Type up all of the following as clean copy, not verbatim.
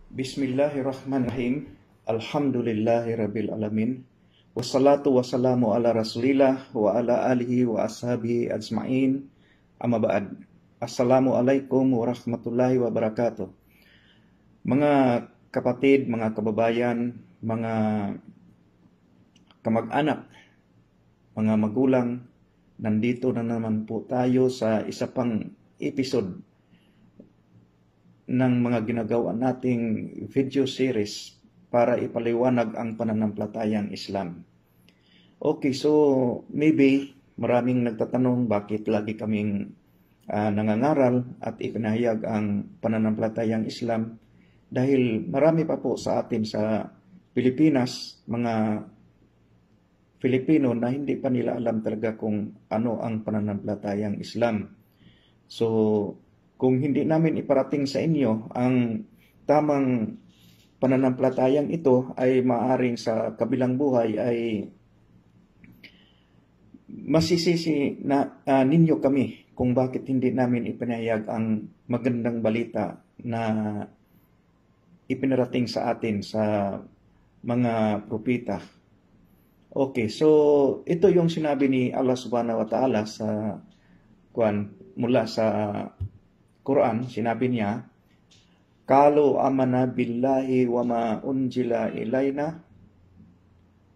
Bismillahirrahmanirrahim. Alhamdulillahirabbil alamin. Wassalatu wassalamu ala Rasulillah wa ala alihi wa ashabihi ajmain. Amma ba'd. Assalamualaikum warahmatullahi wabarakatuh. Mga kapatid, mga kababayan, mga kamag-anak, mga magulang, nandito na naman po tayo sa isa pang episode ng mga ginagawa nating video series para ipaliwanag ang pananampalatayang Islam. Okay, so maybe maraming nagtatanong bakit lagi kaming nangangaral at ipinahayag ang pananampalatayang Islam dahil marami pa po sa atin sa Pilipinas, mga Filipino na hindi pa nila alam talaga kung ano ang pananampalatayang Islam. So, kung hindi namin iparating sa inyo ang tamang pananampalatayang ito ay maaaring sa kabilang buhay ay masisisi na ninyo kami kung bakit hindi namin ipinahayag ang magandang balita na ipinarating sa atin sa mga propeta. Okay, so ito yung sinabi ni Allah Subhanahu wa Ta'ala sa mula sa Quran. Sinabi niya, "Qalu amanna billahi wa ma unzila ilaina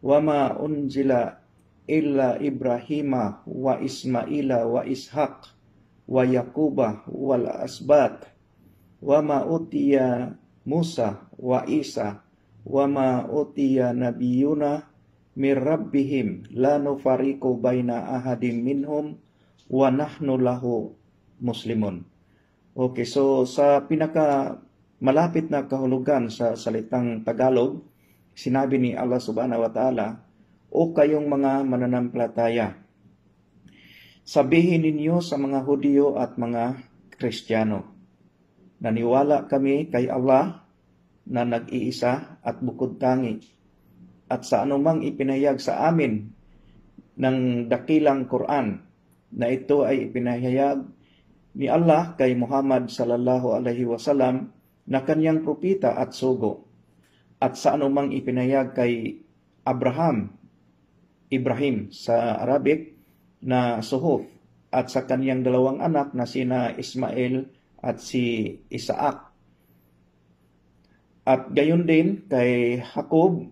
wa ma unzila illa Ibrahima wa Ismaila wa Ishaq wa Yaquba wal asbat wa ma utiya Musa wa Isa wa ma utiya nabiyuna mir rabbihim la nufariqu baina ahadim minhum wa nahnu lahu muslimun." Okay, so sa pinaka malapit na kahulugan sa salitang Tagalog, sinabi ni Allah Subhanahu wa Ta'ala, "O kayong mga mananampalataya, sabihin ninyo sa mga Hudyo at mga Kristiyano, naniwala kami kay Allah na nag-iisa at bukod tangi, at sa anumang ipinahayag sa amin ng dakilang Quran na ito ay ipinahayag ni Allah kay Muhammad sallallahu alaihi wasallam na kanyang propeta at sugo, at sa anumang ipinahayag kay Ibrahim sa Arabic na suhuf, at sa kanyang dalawang anak na sina Ismail at si Isaac, at gayon din kay Jacob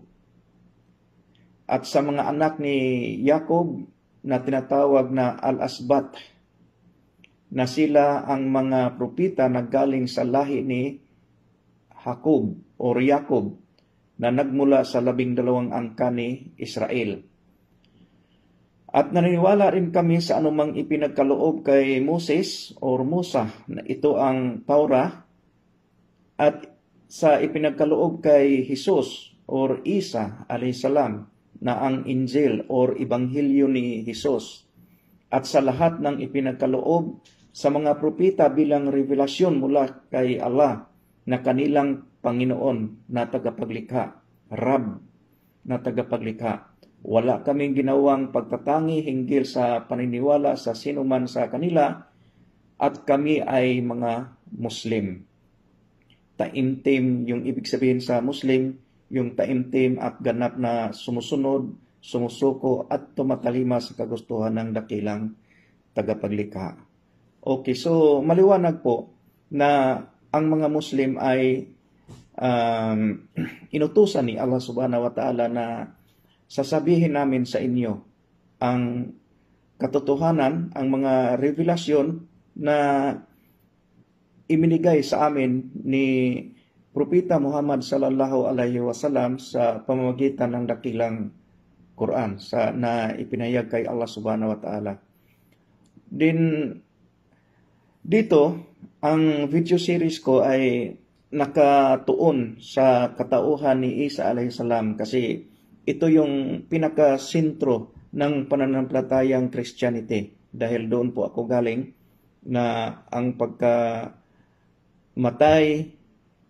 at sa mga anak ni Jacob na tinatawag na Al-Asbat, na sila ang mga propeta na galing sa lahi ni Jacob o Jacob na nagmula sa 12 angka ni Israel. At naniniwala rin kami sa anumang ipinagkaloob kay Moses o Musa na ito ang Taura, at sa ipinagkaloob kay Jesus o Isa alayhisalam na ang Injil o Ebanghelyo ni Jesus, at sa lahat ng ipinagkaloob sa mga propeta bilang revelasyon mula kay Allah na kanilang Panginoon na tagapaglikha, Rab na tagapaglikha. Wala kaming ginawang pagtatangi hinggil sa paniniwala sa sinuman sa kanila, at kami ay mga Muslim. Taimtim yung ibig sabihin sa Muslim, yung taimtim at ganap na sumusunod, sumusuko at tumatalima sa kagustuhan ng dakilang tagapaglikha. Okay, so maliwanag po na ang mga Muslim ay inutusan ni Allah Subhanahu wa Ta'ala na sasabihin namin sa inyo ang katotohanan, ang mga revelasyon na iminigay sa amin ni Propeta Muhammad sallallahu alaihi wasallam sa pamamagitan ng dakilang Quran na ipinahayag kay Allah Subhanahu wa Ta'ala. Dito, ang video series ko ay nakatuon sa katauhan ni Isa alayhisalam kasi ito yung pinakasentro ng pananampalatayang Christianity, dahil doon po ako galing na ang pagkamatay,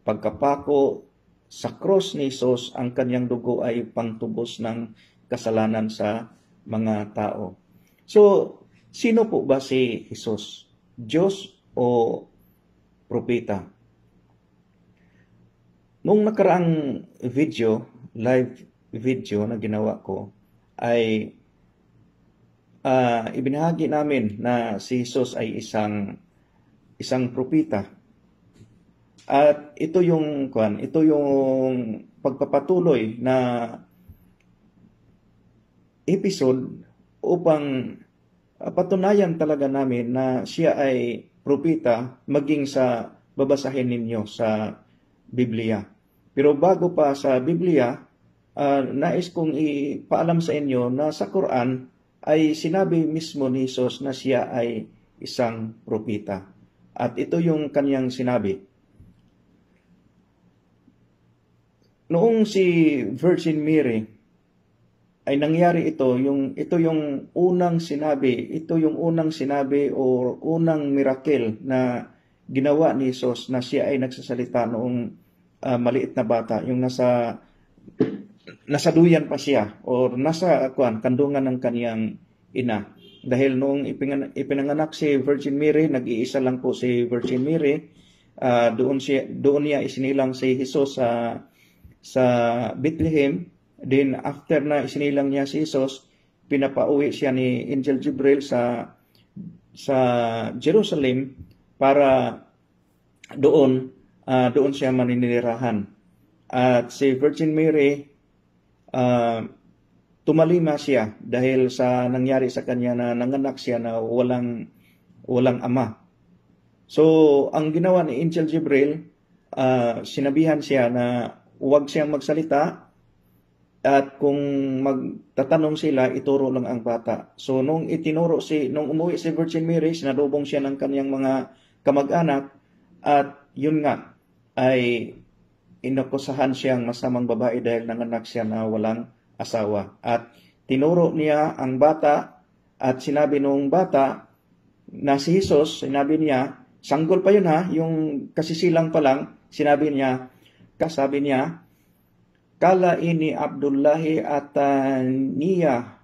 pagkapako sa cross ni Jesus, ang kanyang dugo ay pangtubos ng kasalanan sa mga tao. So, sino po ba si Jesus? Diyos o propeta? Noong nakaraang live video na ginawa ko, ay ibinahagi namin na si Jesus ay isang propeta. At ito yung pagpapatuloy na episode upang patunayan talaga namin na siya ay propeta maging sa babasahin ninyo sa Biblia. Pero bago pa sa Biblia, nais kong ipaalam sa inyo na sa Quran ay sinabi mismo ni Jesus na siya ay isang propeta. At ito yung kanyang sinabi. Noong si Virgin Mary ay nangyari ito yung unang sinabi o unang miracle na ginawa ni Jesus na siya ay nagsasalita noong maliit na bata, yung nasa duyan pa siya o nasa kandungan ng kaniyang ina. Dahil noong ipinanganak si Virgin Mary, nag-iisa lang po si Virgin Mary, doon niya isinilang si Jesus sa Bethlehem. Then after na isinilang niya si Jesus, pinapauwi siya ni Angel Gabriel sa Jerusalem para doon siya maninirahan. At si Virgin Mary, tumalima siya dahil sa nangyari sa kanya na nanganak siya na walang ama. So ang ginawa ni Angel Gabriel, sinabihan siya na huwag siyang magsalita. At kung magtatanong sila, ituro lang ang bata. So nung umuwi si Virgin Mary, sinalubong siya ng kaniyang mga kamag-anak at yun nga ay inakusahan siyang masamang babae dahil nanganak siya na walang asawa. At tinuro niya ang bata at sinabi nung bata na si Jesus, sinabi niya, sanggol pa yun yung kasisilang pa lang, sabi niya, kala ini Abdullahi ataniya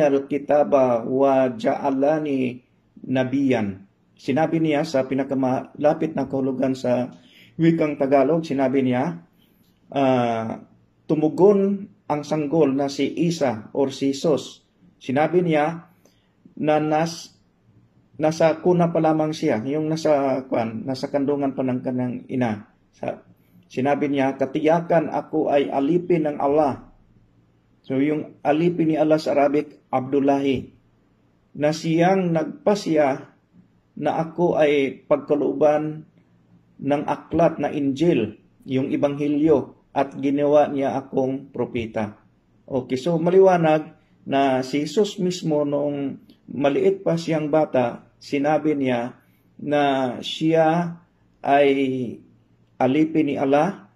al-kitaba wa ja'alani nabiyan. Sinabi niya sa pinakamalapit na kahulugan sa wikang Tagalog, sinabi niya, tumugon ang sanggol na si Isa or si Jesus. Sinabi niya na nasa kuna pa lamang siya, yung nasa kandungan pa ng kanang ina. Sinabi niya, katiyakan ako ay alipin ng Allah. So yung alipin ni Allah sa Arabic, Abdullahi. Na siyang nagpasya na ako ay pagkalooban ng aklat na Injil, yung Ibanghilyo, at ginawa niya akong propeta. Okay, so maliwanag na si Jesus mismo noong maliit pa siyang bata, sinabi niya na siya ay alipin ni Allah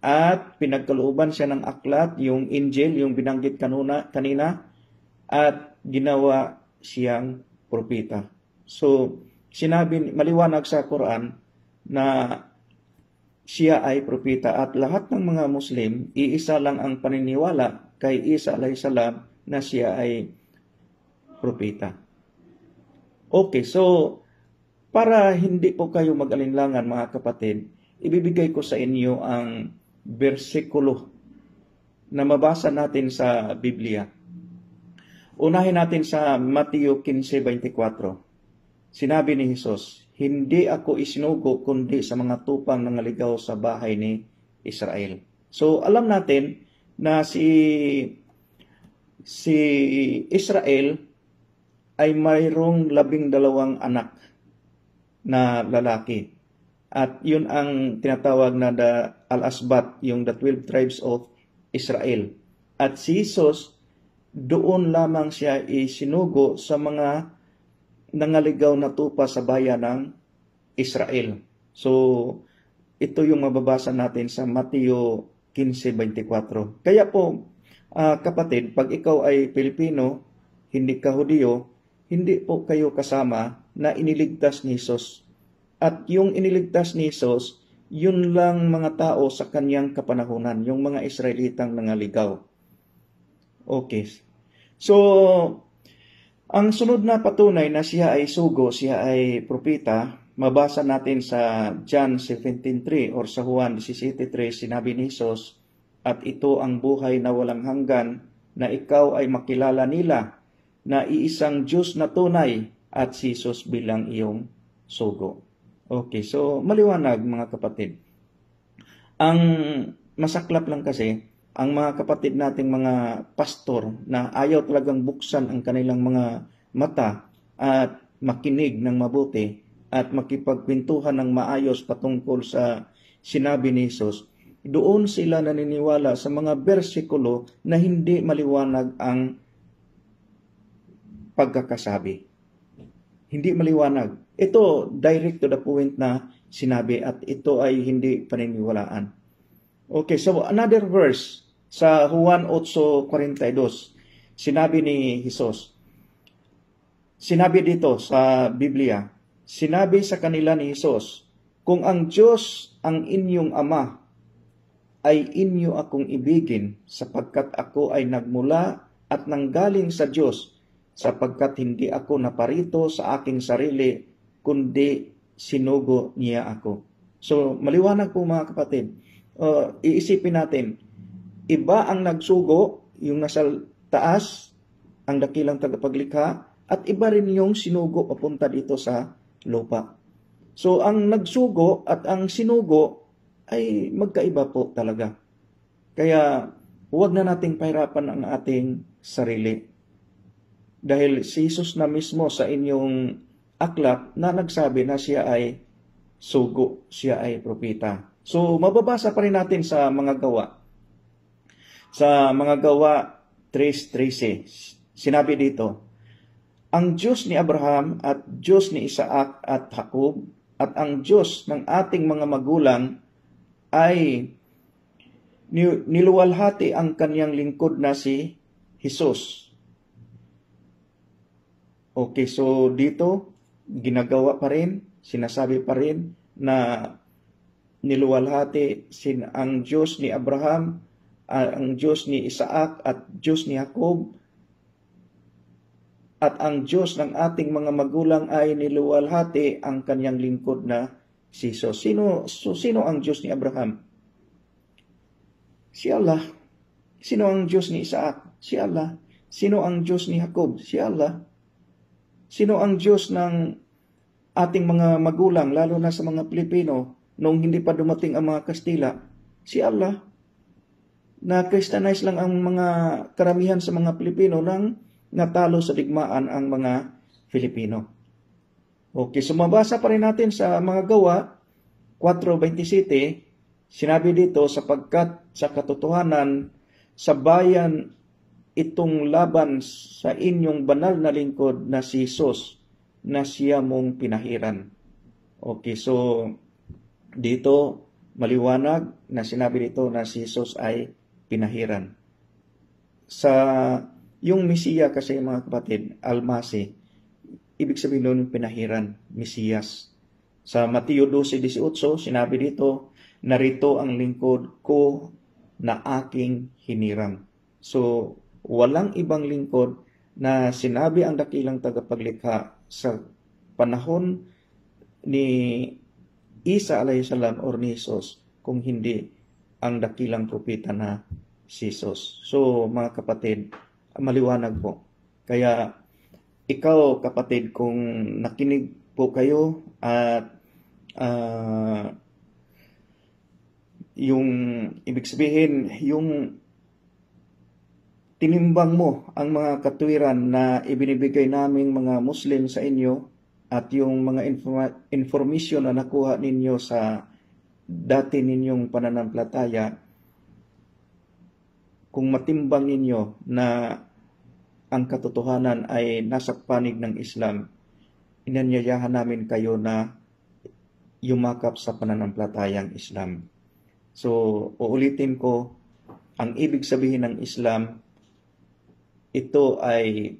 at pinagkalooban siya ng aklat, yung Injil, yung binanggit kanina, at ginawa siyang propeta. So, maliwanag sa Quran na siya ay propeta at lahat ng mga Muslim, iisa lang ang paniniwala kay Isa alayhis salam na siya ay propeta. Okay, so para hindi po kayo mag-alinlangan mga kapatid, ibibigay ko sa inyo ang bersikulo na mabasa natin sa Biblia. Unahin natin sa Mateo 15:24. Sinabi ni Jesus, hindi ako isinugo kundi sa mga tupang nangaligaw sa bahay ni Israel. So alam natin na si Israel ay mayroong 12 anak na lalaki. At yun ang tinatawag na Al-Asbat, yung the 12 tribes of Israel. At si Jesus, doon lamang siya isinugo sa mga nangaligaw na tupa sa bayan ng Israel. So, ito yung mababasa natin sa Mateo 15:24. Kaya po, kapatid, pag ikaw ay Pilipino, hindi ka Hudyo, hindi po kayo kasama na iniligtas ni Jesus. At yung iniligtas ni Jesus, yun lang mga tao sa kanyang kapanahunan, yung mga Israelitang nangaligaw. Okay. So, ang sunod na patunay na siya ay sugo, siya ay propeta, mabasa natin sa John 17:3 or sa Juan 17:3, sinabi ni Jesus, "At ito ang buhay na walang hanggan, na ikaw ay makilala nila na iisang Diyos na tunay at si Jesus bilang iyong sugo." Okay, so maliwanag mga kapatid. Ang masaklap lang kasi, ang mga kapatid nating mga pastor na ayaw talagang buksan ang kanilang mga mata at makinig ng mabuti at makipagkwentuhan ng maayos patungkol sa sinabi ni Jesus, doon sila naniniwala sa mga bersikulo na hindi maliwanag ang pagkakasabi. Hindi maliwanag. Ito, direct to the point na sinabi at ito ay hindi paniniwalaan. Okay, so another verse sa Juan 8:42, sinabi ni Jesus, sinabi dito sa Biblia, sinabi sa kanila ni Jesus, "Kung ang Diyos ang inyong Ama, ay inyo akong ibigin, sapagkat ako ay nagmula at nanggaling sa Diyos, sapagkat hindi ako naparito sa aking sarili, kundi sinugo niya ako." So, maliwanag po mga kapatid. Iisipin natin, iba ang nagsugo, yung nasa taas, ang dakilang tagapaglikha, at iba rin yung sinugo papunta dito sa lupa. So, ang nagsugo at ang sinugo ay magkaiba po talaga. Kaya, huwag na nating pahirapan ang ating sarili. Dahil si Jesus na mismo sa inyong aklat na nagsabi na siya ay sugo, siya ay propeta. So, mababasa pa rin natin sa mga gawa. Sa mga gawa 3:13, sinabi dito, "Ang Diyos ni Abraham at Diyos ni Isaac at Jacob at ang Diyos ng ating mga magulang ay niluwalhati ang kanyang lingkod na si Jesus." Okay, so dito, ginagawa pa rin, sinasabi pa rin na niluwalhati ang Diyos ni Abraham, ang Diyos ni Isaac at Diyos ni Jacob, at ang Diyos ng ating mga magulang ay niluwalhati ang kanyang lingkod na si Jesus. Sino ang Diyos ni Abraham? Si Allah. Sino ang Diyos ni Isaac? Si Allah. Sino ang Diyos ni Jacob? Si Allah. Sino ang Diyos ng ating mga magulang, lalo na sa mga Pilipino, noong hindi pa dumating ang mga Kastila? Si Allah. Na-Christianize lang ang mga karamihan sa mga Pilipino nang natalo sa digmaan ang mga Filipino. Okay, so mabasa pa rin natin sa mga gawa 4:27, sinabi dito, "Sapagkat sa katotohanan sa bayan itong laban sa inyong banal na lingkod na si Jesus, na siya mong pinahiran." Okay, so dito maliwanag na sinabi dito na si Jesus ay pinahiran. Sa yung Mesiya kasi mga kapatid, Almasi, ibig sabihin nun pinahiran, Mesiyas. Sa Mateo 12:18, sinabi dito, "Narito ang lingkod ko na aking hiniram." So, walang ibang lingkod na sinabi ang dakilang tagapaglikha sa panahon ni Isa alayhisalam or ni Jesus, kung hindi ang dakilang propeta na si Jesus. So, mga kapatid, maliwanag po. Kaya, ikaw kapatid, kung nakinig po kayo at yung ibig sabihin, yung tinimbang mo ang mga katwiran na ibinibigay naming mga Muslim sa inyo at yung mga information na nakuha ninyo sa dati ninyong pananampalataya, kung matimbang ninyo na ang katotohanan ay nasa panig ng Islam, inanyayahan namin kayo na yumakap sa pananampalatayang Islam. So, uulitin ko, ang ibig sabihin ng Islam, ito ay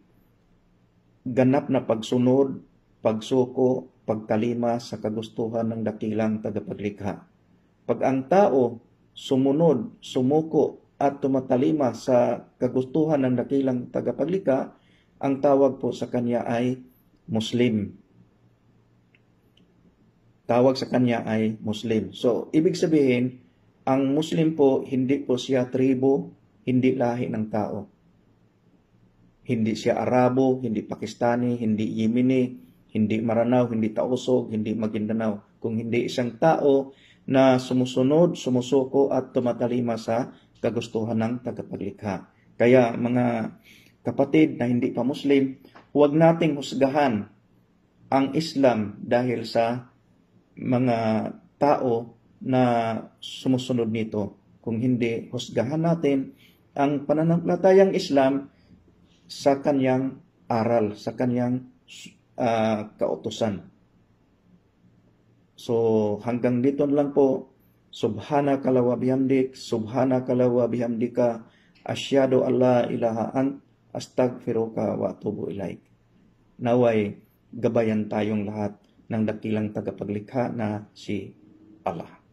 ganap na pagsunod, pagsuko, pagkalima sa kagustuhan ng dakilang tagapaglikha. Pag ang tao sumunod, sumuko at tumatalima sa kagustuhan ng dakilang tagapaglikha, ang tawag po sa kanya ay Muslim. tawag sa kanya ay Muslim. So, ibig sabihin, ang Muslim po, hindi po siya tribo, hindi lahi ng tao. Hindi siya Arabo, hindi Pakistani, hindi Yemeni, hindi Maranao, hindi Tausog, hindi Maguindanao. Kung hindi isang tao na sumusunod, sumusuko at tumatalima sa kagustuhan ng tagapaglikha. Kaya mga kapatid na hindi pa Muslim, huwag nating husgahan ang Islam dahil sa mga tao na sumusunod nito. Kung hindi, husgahan natin ang pananampalatayang Islam sa kanyang aral, sa kanyang kautusan. So hanggang dito lang po. Subhanaka wa bihamdik, subhanaka wa bihamdika, asyhadu alla ilaha ant, astaghfiruka wa atubu ilaik. Naway gabayan tayong lahat ng dakilang tagapaglikha na si Allah.